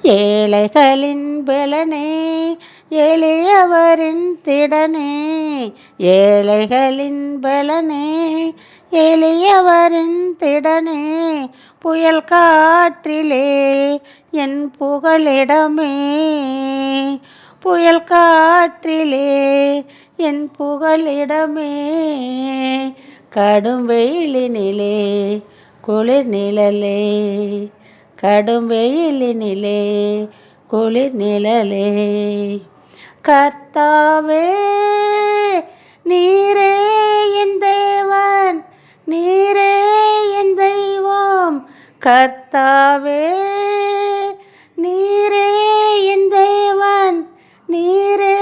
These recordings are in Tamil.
ஏழைகளின் பலனே எளியவரின் திடனே. ஏழைகளின் பலனே எளியவரின் திடனே. புயல் காற்றிலே என் புகலிடமே. புயல் காற்றிலே என் புகலிடமே. கடும் வெயிலினிலே குளிர் நிழலே. கடும் வெயிலினிலே குளிர் நிழலே. கர்த்தாவே நீரே என் தேவன், நீரே என் தெய்வம். கர்த்தாவே நீரே என் தேவன், நீரே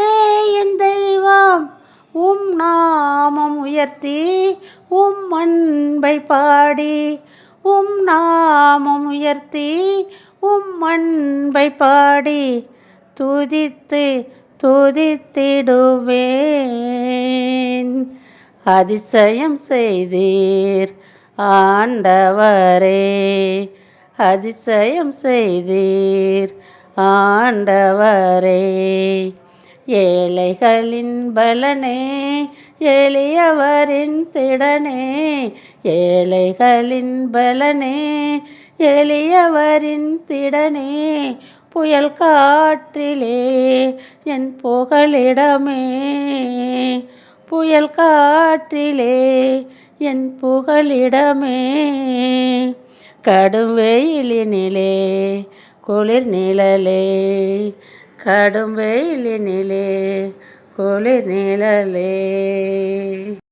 என் தெய்வம். உம் நாமம் உயர்த்தி உம் அன்பை பாடி. உம் நாமம் உயர்த்தி உம் அன்பை பாடி. துதித்து துதித்திடுவேன். அதிசயம் செய்தீர் ஆண்டவரே. அதிசயம் செய்தீர் ஆண்டவரே. ஏழைகளின் பலனே எளியவரின் திடனே. ஏழைகளின் பலனே எளியவரின் திடனே. புயல் காற்றிலே என் புகலிடமே. புயல் காற்றிலே என் புகலிடமே. கடும் வெயிலினிலே குளிர் நிழலே. கடும் வெயிலினிலே குளிர் நிழலே.